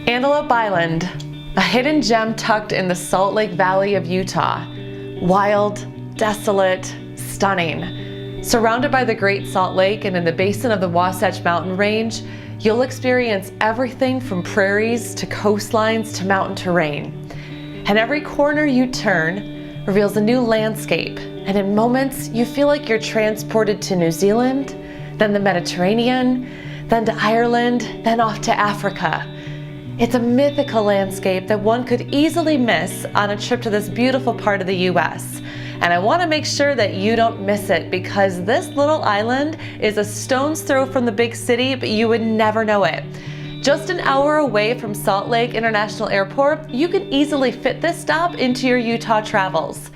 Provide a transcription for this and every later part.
Antelope Island, a hidden gem tucked in the Salt Lake Valley of Utah. Wild, desolate, stunning. Surrounded by the Great Salt Lake and in the basin of the Wasatch mountain range, you'll experience everything from prairies to coastlines to mountain terrain. And every corner you turn reveals a new landscape, and in moments you feel like you're transported to New Zealand, then the Mediterranean, then to Ireland, then off to Africa. It's a mythical landscape that one could easily miss on a trip to this beautiful part of the US. And I want to make sure that you don't miss it, because this little island is a stone's throw from the big city, but you would never know it. Just an hour away from Salt Lake International Airport, you can easily fit this stop into your Utah travels.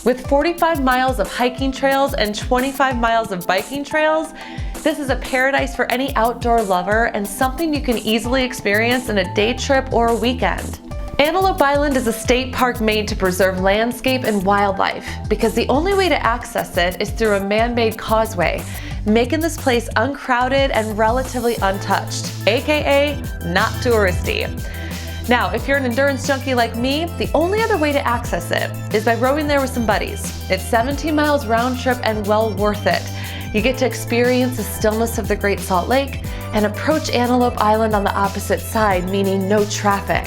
With 45 miles of hiking trails and 25 miles of biking trails, this is a paradise for any outdoor lover and something you can easily experience in a day trip or a weekend. Antelope Island is a state park made to preserve landscape and wildlife, because the only way to access it is through a man-made causeway, making this place uncrowded and relatively untouched, aka not touristy. Now, if you're an endurance junkie like me, the only other way to access it is by rowing there with some buddies. It's 17 miles round trip and well worth it. You get to experience the stillness of the Great Salt Lake and approach Antelope Island on the opposite side, meaning no traffic.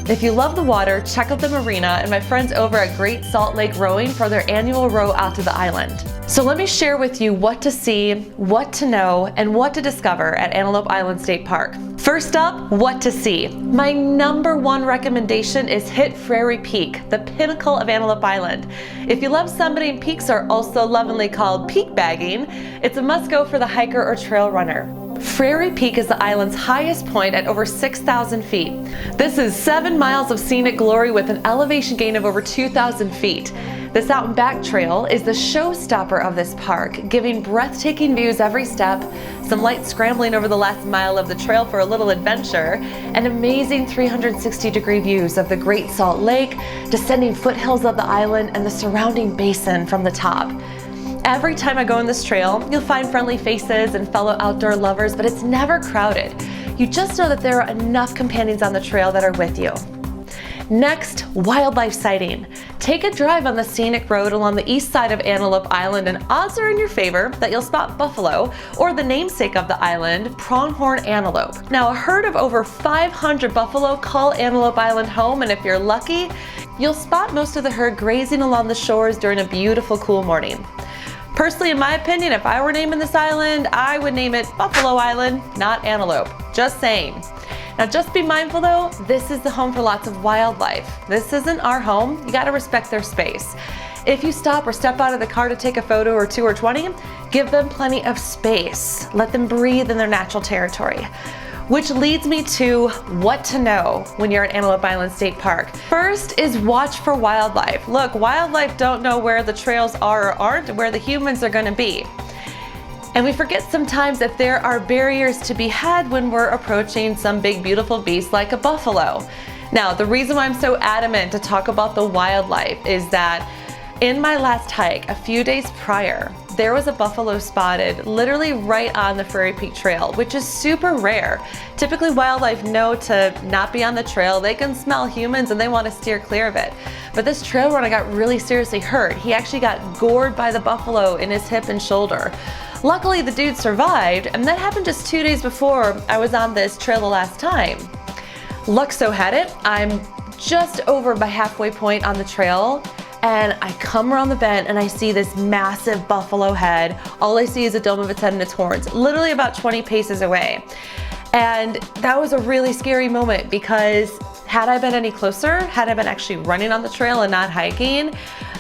If you love the water, check out the marina and my friends over at Great Salt Lake Rowing for their annual row out to the island. So let me share with you what to see, what to know, and what to discover at Antelope Island State Park. First up, what to see. My #1 recommendation is hit Prairie Peak, the pinnacle of Antelope Island. If you love summiting, peaks are also lovingly called peak bagging. It's a must-go for the hiker or trail runner. Prairie Peak is the island's highest point at over 6,000 feet. This is 7 miles of scenic glory with an elevation gain of over 2,000 feet. This out and back trail is the showstopper of this park, giving breathtaking views every step, some light scrambling over the last mile of the trail for a little adventure, and amazing 360-degree views of the Great Salt Lake, descending foothills of the island, and the surrounding basin from the top. Every time I go on this trail, you'll find friendly faces and fellow outdoor lovers, but it's never crowded. You just know that there are enough companions on the trail that are with you. Next, wildlife sighting. Take a drive on the scenic road along the east side of Antelope Island, and odds are in your favor that you'll spot buffalo, or the namesake of the island, pronghorn antelope. Now, a herd of over 500 buffalo call Antelope Island home, and if you're lucky, you'll spot most of the herd grazing along the shores during a beautiful, cool morning. Personally, in my opinion, if I were naming this island, I would name it Buffalo Island, not Antelope. Just saying. Now, just be mindful though, this is the home for lots of wildlife. This isn't our home. You gotta respect their space. If you stop or step out of the car to take a photo or 2 or 20, give them plenty of space. Let them breathe in their natural territory. Which leads me to what to know when you're at Antelope Island State Park. First is watch for wildlife. Look, wildlife don't know where the trails are or aren't, where the humans are gonna be. And we forget sometimes that there are barriers to be had when we're approaching some big beautiful beast like a buffalo. Now, the reason why I'm so adamant to talk about the wildlife is that in my last hike, a few days prior, there was a buffalo spotted literally right on the Prairie Peak Trail, which is super rare. Typically wildlife know to not be on the trail. They can smell humans and they want to steer clear of it. But this trail runner got really seriously hurt. He actually got gored by the buffalo in his hip and shoulder. Luckily the dude survived, and that happened just 2 days before I was on this trail the last time. Luck so had it, I'm just over my halfway point on the trail, and I come around the bend and I see this massive buffalo head. All I see is the dome of its head and its horns, literally about 20 paces away. And that was a really scary moment, because had I been any closer, had I been actually running on the trail and not hiking,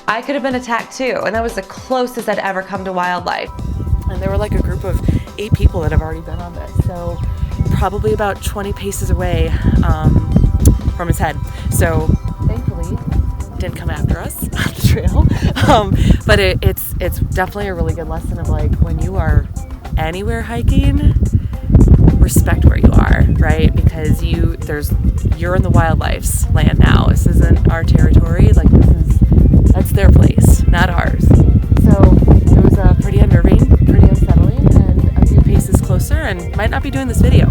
I could have been attacked too. And that was the closest I'd ever come to wildlife. And there were like a group of 8 people that have already been on this. So probably about 20 paces away from his head. So thankfully, didn't come after us on the trail. But it's definitely a really good lesson of like, when you are anywhere hiking, respect where you are, right? Because you're in the wildlife's land now. This isn't our territory. Like, that's their place, not ours. So it was pretty unnerving, pretty unsettling, and a few paces closer, and might not be doing this video.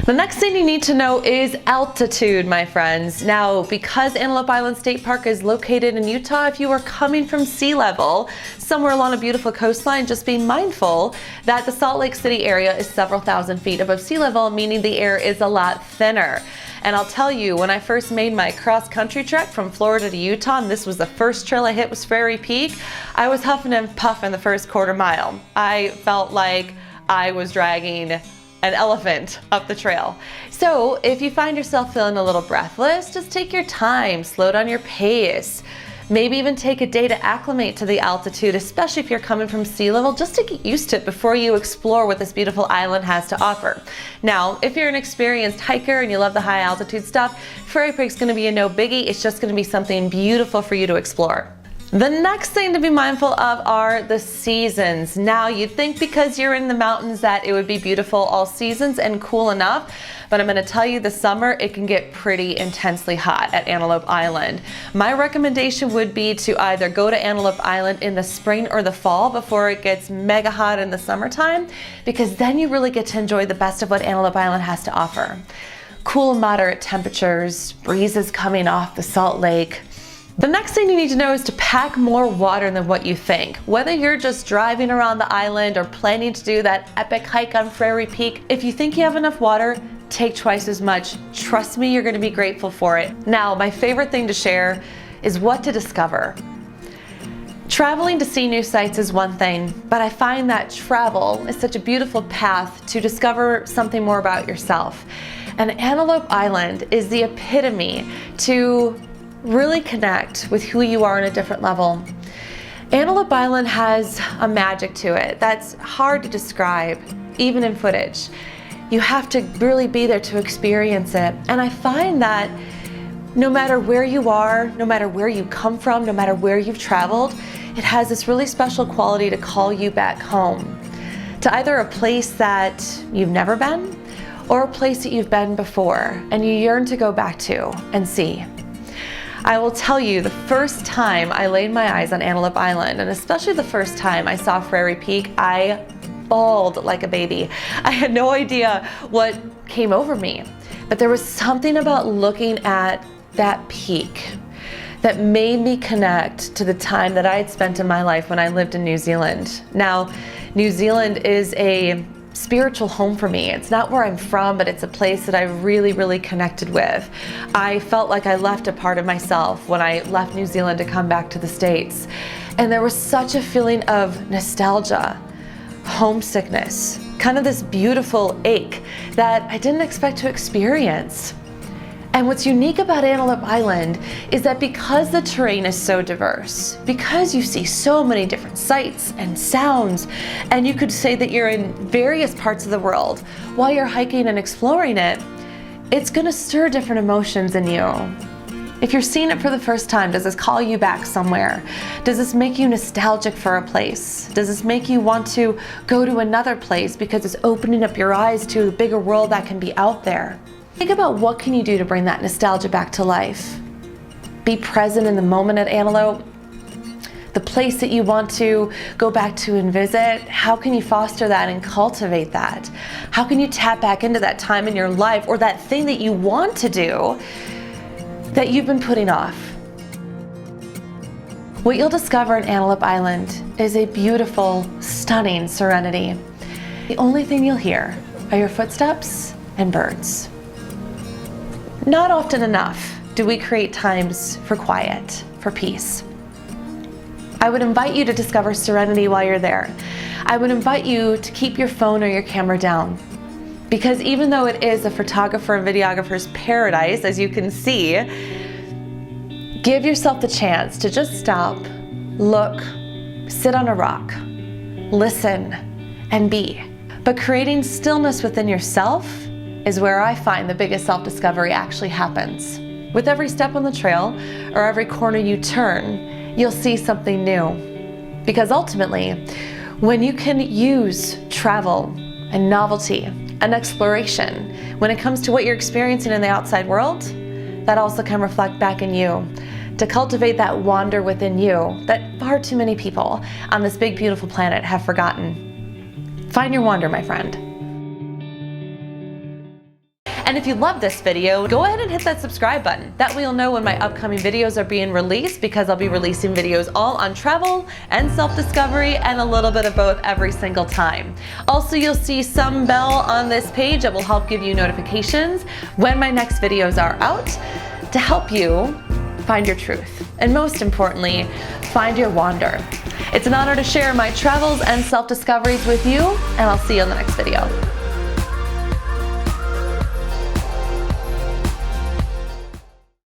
The next thing you need to know is altitude, my friends. Now, because Antelope Island State Park is located in Utah, if you are coming from sea level somewhere along a beautiful coastline, just be mindful that the Salt Lake City area is several thousand feet above sea level, meaning the air is a lot thinner. And I'll tell you, when I first made my cross-country trek from Florida to Utah, and this was the first trail I hit was Prairie Peak, I was huffing and puffing the first quarter mile. I felt like I was dragging an elephant up the trail. So if you find yourself feeling a little breathless, just take your time, slow down your pace. Maybe even take a day to acclimate to the altitude, especially if you're coming from sea level, just to get used to it before you explore what this beautiful island has to offer. Now, if you're an experienced hiker and you love the high altitude stuff, Prairie Peak's gonna be a no biggie. It's just gonna be something beautiful for you to explore. The next thing to be mindful of are the seasons. Now, you'd think because you're in the mountains that it would be beautiful all seasons and cool enough, but I'm going to tell you, this summer it can get pretty intensely hot at Antelope Island. My recommendation would be to either go to Antelope Island in the spring or the fall before it gets mega hot in the summertime, because then you really get to enjoy the best of what Antelope Island has to offer. Cool, moderate temperatures, breezes coming off the Salt Lake. The next thing you need to know is to pack more water than what you think. Whether you're just driving around the island or planning to do that epic hike on Prairie Peak, if you think you have enough water, take twice as much. Trust me, you're gonna be grateful for it. Now, my favorite thing to share is what to discover. Traveling to see new sights is one thing, but I find that travel is such a beautiful path to discover something more about yourself. And Antelope Island is the epitome to really connect with who you are on a different level. Antelope Island has a magic to it that's hard to describe, even in footage. You have to really be there to experience it. And I find that no matter where you are, no matter where you come from, no matter where you've traveled, it has this really special quality to call you back home, to either a place that you've never been or a place that you've been before and you yearn to go back to and see. I will tell you, the first time I laid my eyes on Antelope Island, and especially the first time I saw Prairie Peak, I bawled like a baby. I had no idea what came over me, but there was something about looking at that peak that made me connect to the time that I had spent in my life when I lived in New Zealand. Now, New Zealand is a spiritual home for me. It's not where I'm from, but it's a place that I really, really connected with. I felt like I left a part of myself when I left New Zealand to come back to the States. And there was such a feeling of nostalgia, homesickness, kind of this beautiful ache that I didn't expect to experience. And what's unique about Antelope Island is that because the terrain is so diverse, because you see so many different sights and sounds, and you could say that you're in various parts of the world while you're hiking and exploring it, it's gonna stir different emotions in you. If you're seeing it for the first time, does this call you back somewhere? Does this make you nostalgic for a place? Does this make you want to go to another place because it's opening up your eyes to the bigger world that can be out there? Think about what can you do to bring that nostalgia back to life. Be present in the moment at Antelope. The place that you want to go back to and visit, how can you foster that and cultivate that? How can you tap back into that time in your life or that thing that you want to do that you've been putting off? What you'll discover in Antelope Island is a beautiful, stunning serenity. The only thing you'll hear are your footsteps and birds. Not often enough do we create times for quiet, for peace. I would invite you to discover serenity while you're there. I would invite you to keep your phone or your camera down, because even though it is a photographer and videographer's paradise, as you can see, give yourself the chance to just stop, look, sit on a rock, listen, and be. But creating stillness within yourself is where I find the biggest self-discovery actually happens. With every step on the trail or every corner you turn, you'll see something new. Because ultimately, when you can use travel and novelty and exploration when it comes to what you're experiencing in the outside world, that also can reflect back in you to cultivate that wonder within you that far too many people on this big, beautiful planet have forgotten. Find your wonder, my friend. And if you love this video, go ahead and hit that subscribe button. That way you'll know when my upcoming videos are being released, because I'll be releasing videos all on travel and self-discovery and a little bit of both every single time. Also, you'll see some bell on this page that will help give you notifications when my next videos are out to help you find your truth. And most importantly, find your wonder. It's an honor to share my travels and self-discoveries with you, and I'll see you in the next video.